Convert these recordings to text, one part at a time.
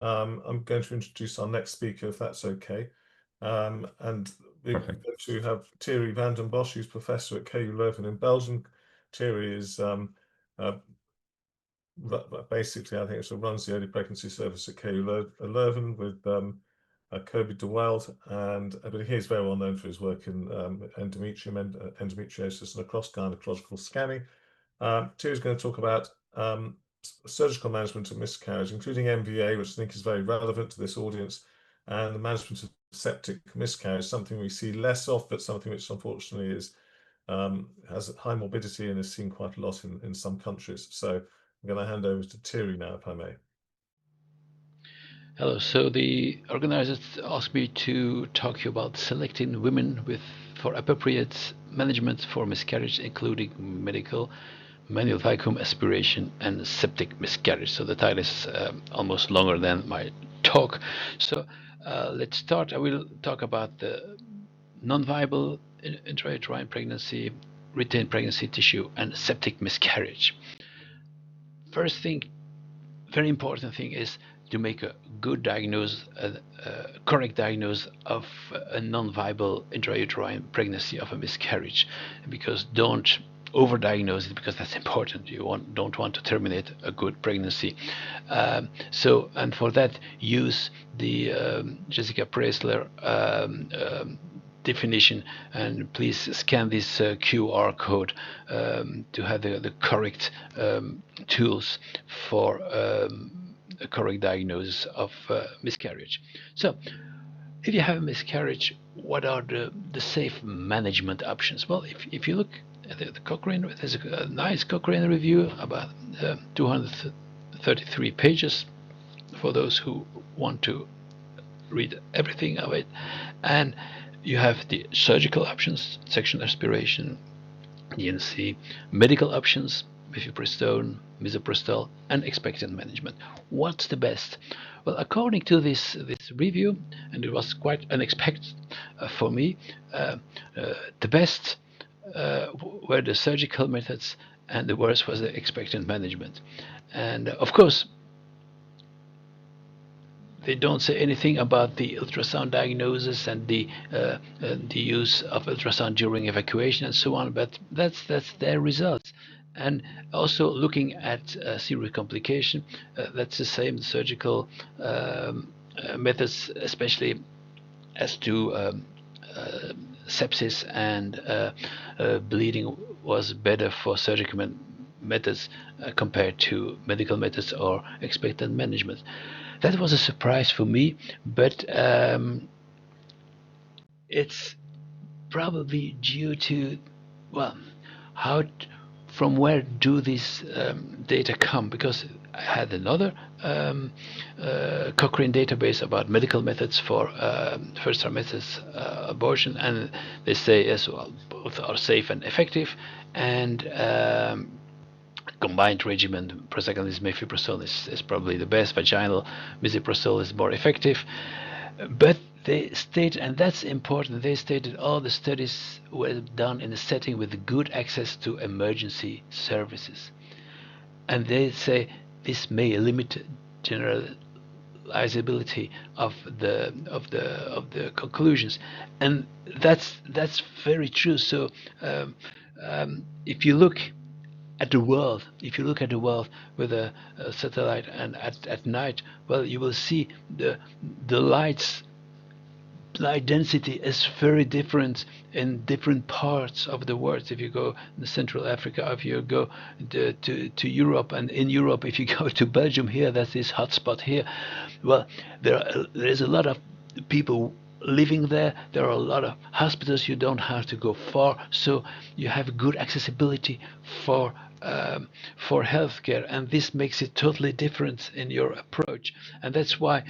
I'm going to introduce our next speaker, if that's okay. And we're going Perfect. to have Thierry van den Bosch, who's professor at KU Leuven in Belgium. Thierry is uh, basically, I think, it runs the early pregnancy service at KU Leuven with Kobe de Wild, but he is very well known for his work in endometriosis and across gynecological scanning. Thierry's going to talk about surgical management of miscarriage, including MVA, which I think is very relevant to this audience, and the management of septic miscarriage, something we see less of, but something which unfortunately has high morbidity and is seen quite a lot in some countries. So I'm going to hand over to Thierry now, if I may. Hello. So the organizers asked me to talk to you about selecting women for appropriate management for miscarriage, including medical, manual vacuum aspiration, and septic miscarriage. So the title is almost longer than my talk. So let's start. I will talk about the non-viable intrauterine pregnancy, retained pregnancy tissue, and septic miscarriage. First thing, very important thing is to make a good diagnosis, a correct diagnosis of a non-viable intrauterine pregnancy of a miscarriage, because don't overdiagnose it, because that's important. You don't want to terminate a good pregnancy. And for that, use the Jessica Presler definition, and please scan this QR code to have the correct tools for a correct diagnosis of miscarriage. So if you have a miscarriage, what are the safe management options? Well, if you look at the Cochrane, there's a nice Cochrane review about 233 pages for those who want to read everything of it. And you have the surgical options, section aspiration, DNC, medical options, mifepristone, misoprostol, and expectant management. What's the best? Well, according to this review, and it was quite unexpected for me, the best were the surgical methods, and the worst was the expectant management. And of course, they don't say anything about the ultrasound diagnosis and the use of ultrasound during evacuation and so on, but that's their results. And also looking at serious complication, that's the same surgical methods, especially as to sepsis and bleeding was better for surgical methods compared to medical methods or expectant management. That was a surprise for me, but it's probably due to, well, from where do these data come? Because I had another Cochrane database about medical methods for first trimester abortion, and they say yes, well, both are safe and effective, and combined regimen, prostacyclin mifepristone is probably the best. Vaginal misoprostol is more effective. But they state, and that's important, they stated all the studies were done in a setting with good access to emergency services. And they say this may limit generalizability of the conclusions, and that's very true. So if you look at the world, with a satellite and at night, well, you will see the light density is very different in different parts of the world. If you go in Central Africa, if you go to Europe, and in Europe, if you go to Belgium, here, that's this hotspot here. Well, there is a lot of people living there. There are a lot of hospitals. You don't have to go far, so you have good accessibility for healthcare, and this makes it totally different in your approach. And that's why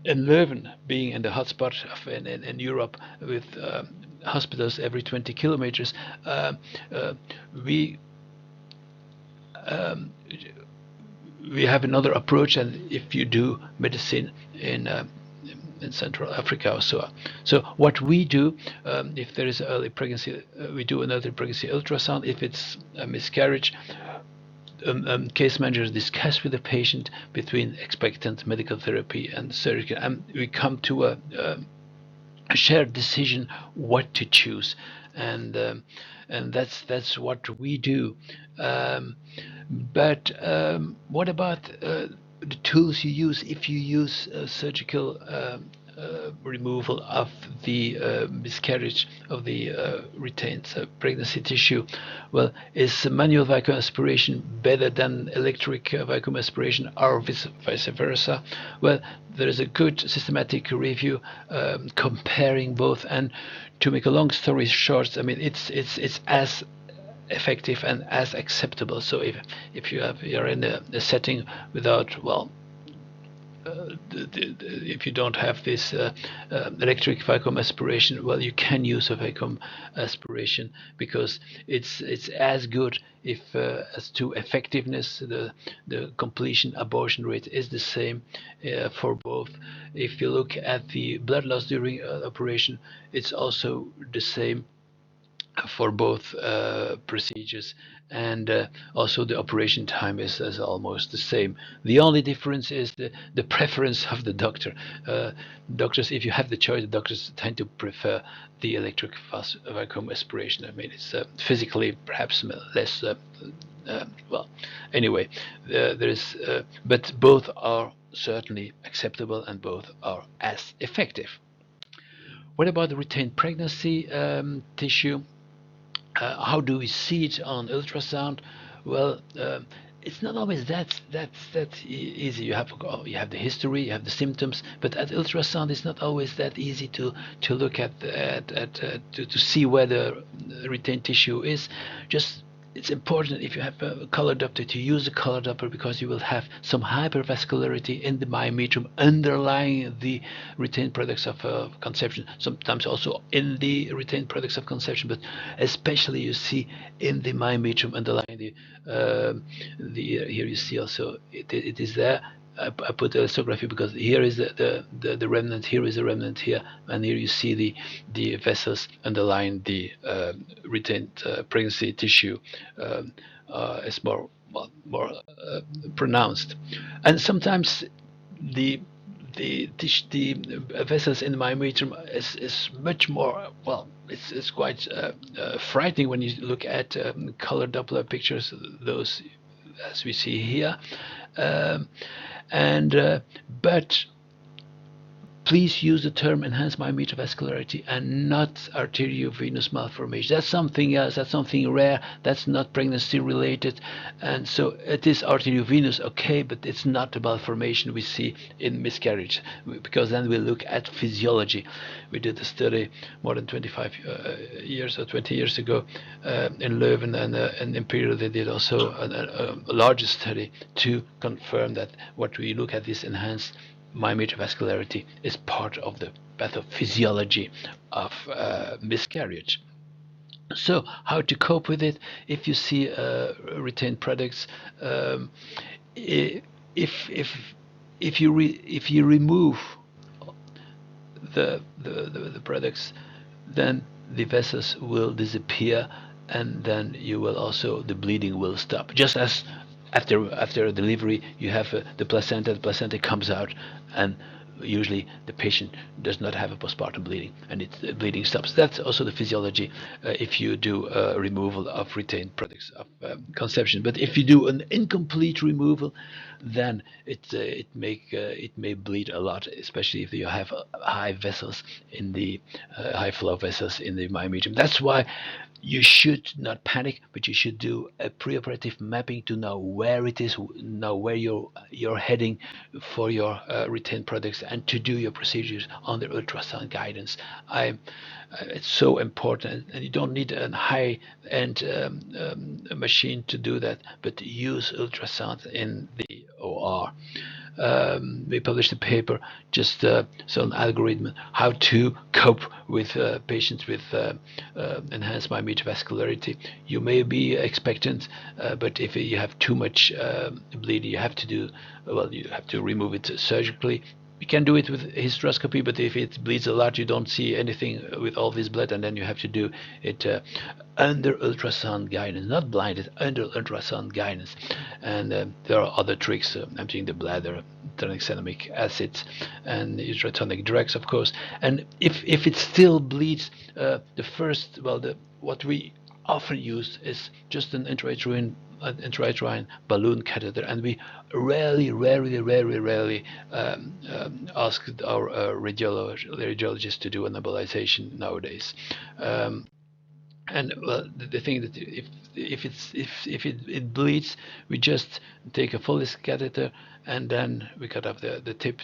in Leuven, being in the hotspot in Europe with hospitals every 20 kilometers, we have another approach. And if you do medicine in Central Africa or so. So what we do, if there is early pregnancy, we do another pregnancy ultrasound. If it's a miscarriage, case managers discuss with the patient between expectant medical therapy and surgical, and we come to a shared decision what to choose, and that's what we do. But what about the tools you use if you use surgical removal of the miscarriage of the retained pregnancy tissue? Well, is manual vacuum aspiration better than electric vacuum aspiration, or vice versa? Well, there is a good systematic review comparing both, and to make a long story short, I mean it's as effective and as acceptable. So if you're in a setting without, well, if you don't have this electric vacuum aspiration, well, you can use a vacuum aspiration, because it's as good if as to effectiveness. The completion abortion rate is the same for both. If you look at the blood loss during operation, it's also the same for both procedures, and also the operation time is almost the same. The only difference is the preference of the doctor. Doctors, if you have the choice, the doctors tend to prefer the electric vacuum aspiration. I mean, it's physically perhaps less well, anyway, but both are certainly acceptable, and both are as effective. What about the retained pregnancy tissue? How do we see it on ultrasound? Well, it's not always that easy. You have the history, you have the symptoms, but at ultrasound, it's not always that easy to look at to see where the retained tissue is. Just, it's important, if you have a color Doppler, to use a color Doppler, because you will have some hypervascularity in the myometrium underlying the retained products of conception. Sometimes also in the retained products of conception, but especially you see in the myometrium underlying here you see also it is there. I put the elastography because here is the remnant, here is the remnant here, and here you see the vessels underlying the retained pregnancy tissue is more pronounced, and sometimes the vessels in the myometrium is much more, well, it's quite frightening when you look at color Doppler pictures, those as we see here. But please use the term enhanced myometrial vascularity and not arteriovenous malformation. That's something else. That's something rare. That's not pregnancy related. And so it is arteriovenous, okay, but it's not the malformation we see in miscarriage, because then we look at physiology. We did a study more than 25 years or 20 years ago in Leuven and Imperial. They did also a larger study to confirm that what we look at is enhanced myometrial vascularity is part of the pathophysiology of miscarriage. So how to cope with it? If you see retained products, if you remove the products, then the vessels will disappear, and then you will also, the bleeding will stop. Just as after delivery, you have the placenta comes out, and usually the patient does not have a postpartum bleeding, and the bleeding stops. That's also the physiology if you do removal of retained products of conception. But if you do an incomplete removal, then it may bleed a lot, especially if you have high vessels in the high flow vessels in the myometrium. That's why you should not panic, but you should do a preoperative mapping to know where it is, know where you're heading for your retained products, and to do your procedures under ultrasound guidance. It's so important, and you don't need a high-end machine to do that, but use ultrasound in the OR. We published a paper, just so an algorithm how to cope with patients with enhanced myometrial vascularity. You may be expectant, but if you have too much bleeding, you have to remove it surgically. we can do it with hysteroscopy, but if it bleeds a lot, you don't see anything with all this blood, and then you have to do it under ultrasound guidance, not blinded, under ultrasound guidance. And there are other tricks, emptying the bladder, tranexamic acid, and ultrasonic drugs, of course. And if it still bleeds, what we often use is just an intrauterine balloon catheter, and we rarely ask our radiologist to do an embolization nowadays. And well, the thing that if it bleeds, we just take a Foley's catheter, and then we cut off the tip,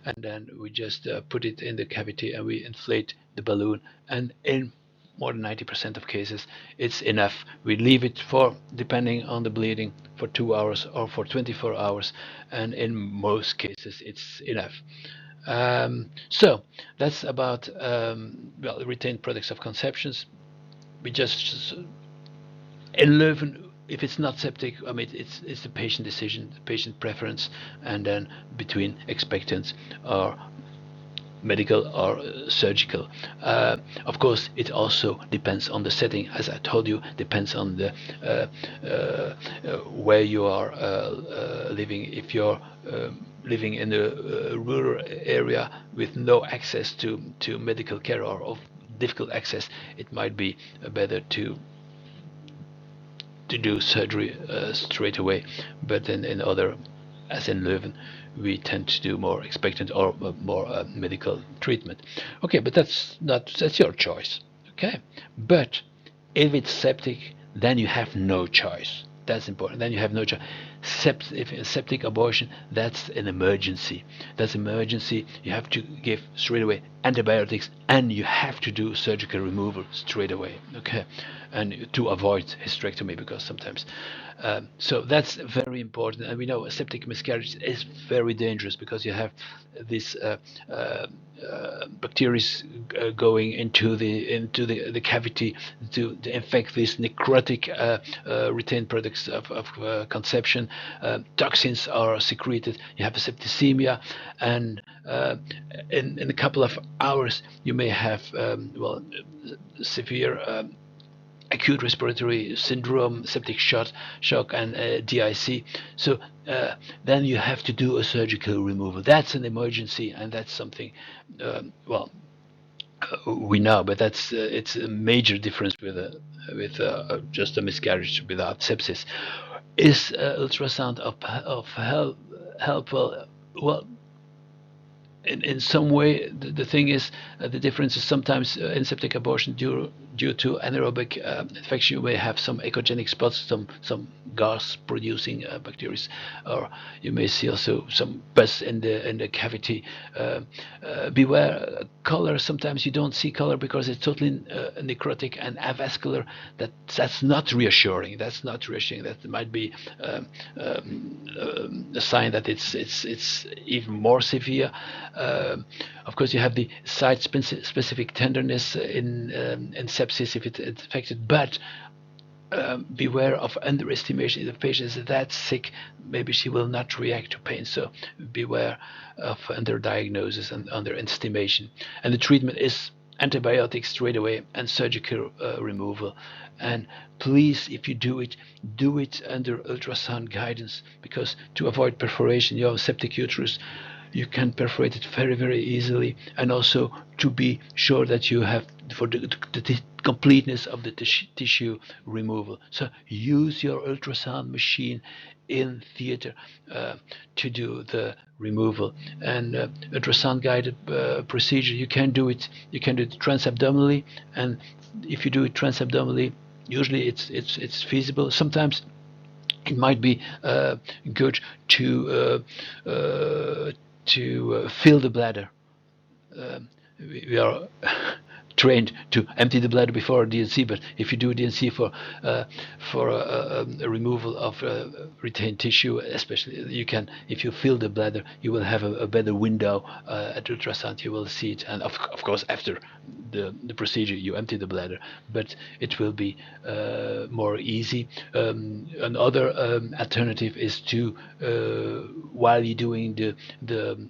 and then we just put it in the cavity, and we inflate the balloon, and in more than 90% of cases, it's enough. We leave it for, depending on the bleeding, for 2 hours or for 24 hours, and in most cases, it's enough. So that's about retained products of conceptions. We just in Leuven, if it's not septic, I mean, it's the patient decision, the patient preference, and then between expectant or medical or surgical. Of course, it also depends on the setting, as I told you, depends on the where you are living. If you're living in a rural area with no access to medical care, or of difficult access, it might be better to do surgery straight away. But in other, as in Leuven, we tend to do more expectant or more medical treatment. Okay, but that's your choice. Okay, but if it's septic, then you have no choice. That's important. Then you have no choice. If a septic abortion, that's an emergency. That's emergency. You have to give straight away antibiotics, and you have to do surgical removal straight away. Okay, and to avoid hysterectomy, because sometimes. So that's very important. And we know a septic miscarriage is very dangerous, because you have this bacteria going into the cavity to infect these necrotic retained products of conception. Toxins are secreted. You have a septicemia, and in a couple of hours you may have severe acute respiratory syndrome, septic shock, and DIC. So then you have to do a surgical removal. That's an emergency, and that's something, we know, but it's a major difference with just a miscarriage without sepsis. Is ultrasound of helpful? Well, in some way, the thing is, the difference is sometimes in septic abortion due to anaerobic infection, you may have some echogenic spots, some gas producing bacteria, or you may see also some pus in the cavity. Beware color. Sometimes you don't see color because it's totally necrotic and avascular. That's not reassuring. That's not reassuring. That might be a sign that it's even more severe. Of course, you have the site-specific tenderness in sepsis if it's infected, but beware of underestimation. If the patient is that sick, maybe she will not react to pain. So beware of underdiagnosis and underestimation. And the treatment is antibiotics straight away and surgical removal. And please, if you do it under ultrasound guidance, because to avoid perforation, you have a septic uterus, you can perforate it very, very easily, and also to be sure that you have for the completeness of the tissue removal. So use your ultrasound machine in theater to do the removal. And ultrasound guided procedure, you can do it transabdominally, and if you do it transabdominally, usually it's feasible. Sometimes it might be good to fill the bladder. We are trained to empty the bladder before DNC, but if you do DNC for a removal of retained tissue, especially, you can, if you fill the bladder, you will have a better window at ultrasound. You will see it, and of course after the procedure you empty the bladder, but it will be more easy. Another alternative is to while you're doing the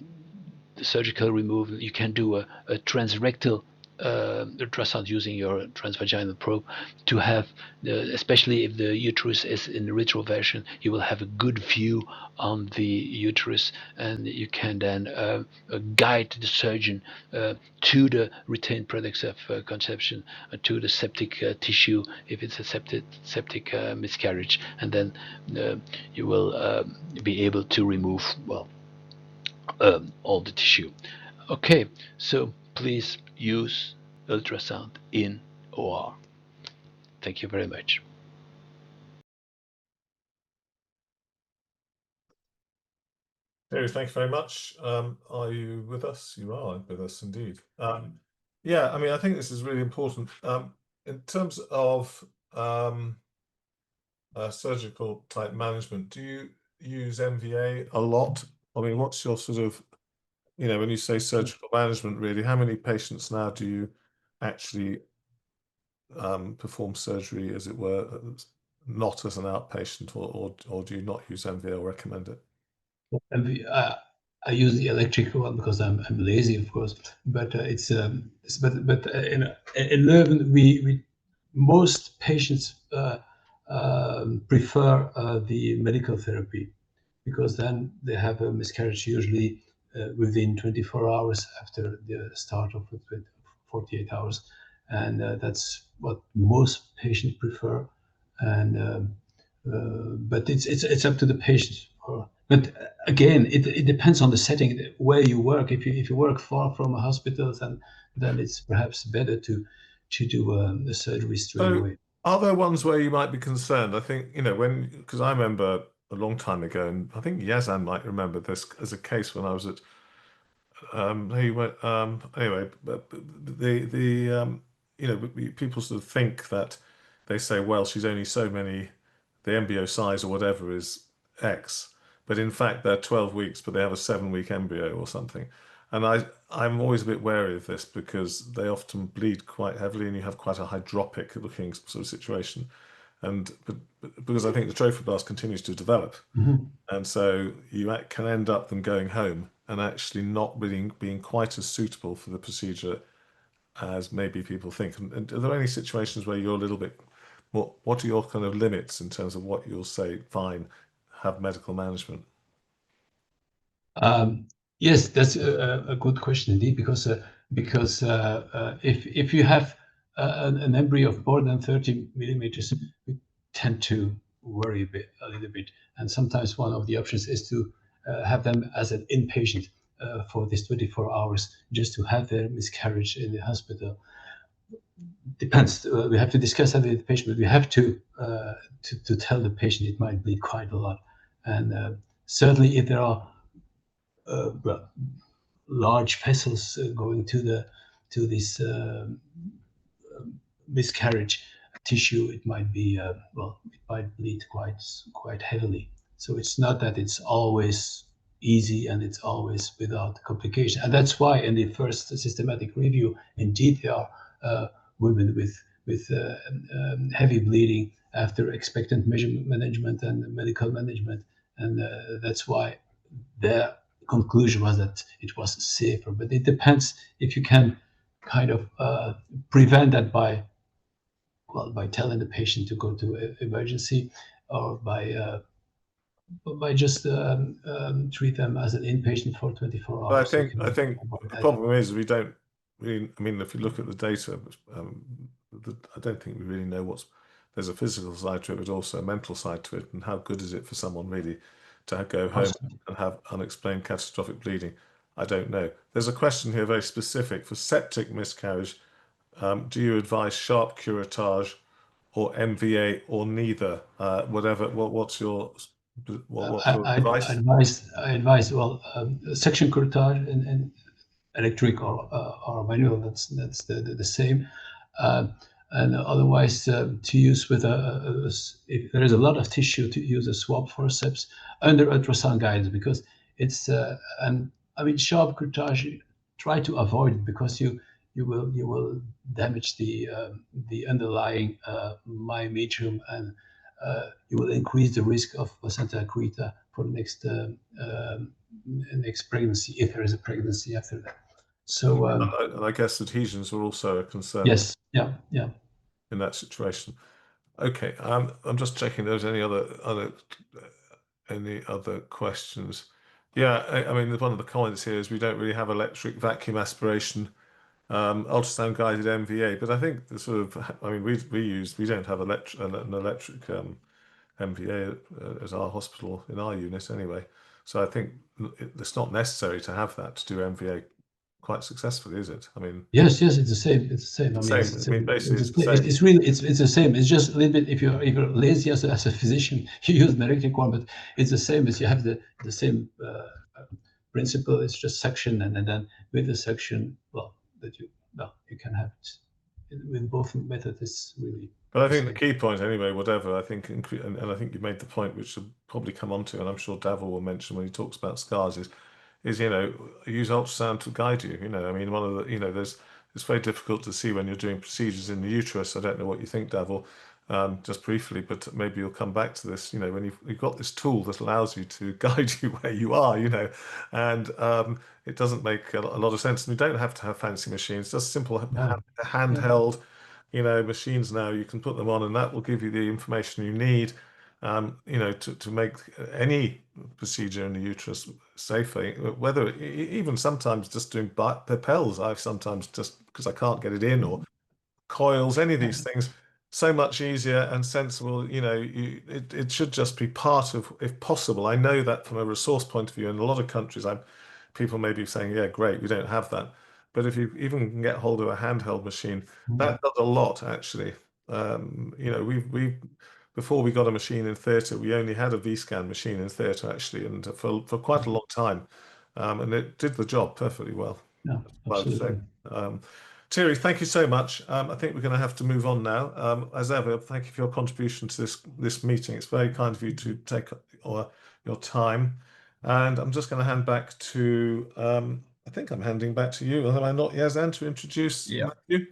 the surgical removal. You can do a transrectal ultrasound using your transvaginal probe to have, especially if the uterus is in the retroversion, you will have a good view on the uterus, and you can then guide the surgeon to the retained products of conception, to the septic tissue if it's a septic miscarriage, and then you will be able to remove, well, all the tissue. Okay, so please use ultrasound in OR. Thank you very much. Thierry, thank you very much. Are you with us? You are with us indeed. Yeah, I mean, I think this is really important. In terms of surgical type management, do you use MVA a lot? I mean, what's your sort of, when you say surgical management, really, how many patients now do you actually perform surgery, as it were, not as an outpatient, or do you not use MVA or recommend it? And I use the electric one because I'm lazy, of course. But in Leuven, we most patients prefer the medical therapy, because then they have a miscarriage usually within 24 hours after the start of 48 hours, and that's what most patients prefer. And but it's up to the patient. But again, it depends on the setting where you work. If you work far from a hospital, then it's perhaps better to do the surgery straight away. Are there ones where you might be concerned? I think, because I remember a long time ago, and I think Yazan might remember this as a case when I was at, anyway, but people sort of think that they say, well, she's only so many, the embryo size or whatever is X, but in fact they're 12 weeks, but they have a 7-week embryo or something. And I'm always a bit wary of this because they often bleed quite heavily, and you have quite a hydropic looking sort of situation. And but because I think the trophoblast continues to develop, and so you can end up them going home and actually not really being quite as suitable for the procedure as maybe people think. And are there any situations where you're a little bit, what are your kind of limits in terms of what you'll say, fine, have medical management? Yes, that's a good question indeed, because if you have an embryo of more than 30 millimeters, we tend to worry a little bit. And sometimes one of the options is to have them as an inpatient for this 24 hours, just to have their miscarriage in the hospital. Depends. We have to discuss that with the patient, but we have to tell the patient it might bleed quite a lot. And certainly if there are large vessels going to this miscarriage tissue, it might be it might bleed quite heavily. So it's not that it's always easy and it's always without complication. And that's why in the first systematic review, indeed there are women with heavy bleeding after expectant management and medical management, and that's why their conclusion was that it was safer. But it depends if you can kind of prevent that by telling the patient to go to emergency, or by just treat them as an inpatient for 24 hours. But I think the problem is we don't really, I mean, if you look at the data, I don't think we really know there's a physical side to it, but also a mental side to it. And how good is it for someone really to go home and have unexplained catastrophic bleeding? I don't know. There's a question here very specific for septic miscarriage. Do you advise sharp curettage or MVA or neither? What's your advice? I advise section curettage and electric or manual. That's the same. And otherwise, to use with if there is a lot of tissue, to use a swab forceps under ultrasound guidance, because it's and I mean, sharp curettage, try to avoid it, because you will damage the myometrium, and you will increase the risk of placenta accreta next pregnancy, if there is a pregnancy after that. So and I guess adhesions are also a concern. yes, yeah. In that situation. Okay, I'm just checking if there's any other questions. Yeah, I mean, one of the comments here is we don't really have electric vacuum aspiration, ultrasound guided MVA, but I think the sort of, I mean, we don't have an electric MVA at our hospital in our unit anyway. So I think it's not necessary to have that to do MVA quite successfully, is it? I mean, yes, it's the same. It's the same. Basically, it's the same. It's really it's the same. It's just a little bit. If you're lazy as a physician, you use an electric one, but it's the same as you have the same principle. It's just suction, and then with the suction, you can have it with both methods. It's really. But I think the key point, anyway, whatever, I think, and I think you made the point, which will probably come on to, and I'm sure Davor will mention when he talks about scars, is use ultrasound to guide you. I mean, one of the, it's very difficult to see when you're doing procedures in the uterus. I don't know what you think, Davor, just briefly, but maybe you'll come back to this. When you've got this tool that allows you to guide you where you are, and it doesn't make a lot of sense. And you don't have to have fancy machines, just simple handheld. Machines now, you can put them on and that will give you the information you need, to make any procedure in the uterus safer. Whether even sometimes just doing pills, I've sometimes just because I can't get it in, or coils, any of these things, so much easier and sensible. It should just be part of, if possible. I know that from a resource point of view, in a lot of countries, people may be saying, yeah, great, we don't have that. But if you even can get hold of a handheld machine, that does a lot, actually. We before we got a machine in theatre, we only had a V-scan machine in theatre, actually, and for quite a long time, and it did the job perfectly well. Yeah, absolutely. Thierry, thank you so much. I think we're going to have to move on now. As ever, thank you for your contribution to this meeting. It's very kind of you to take your time. And I'm just going to hand back to, I think I'm handing back to you, am I not, Yazan, to introduce Matthew?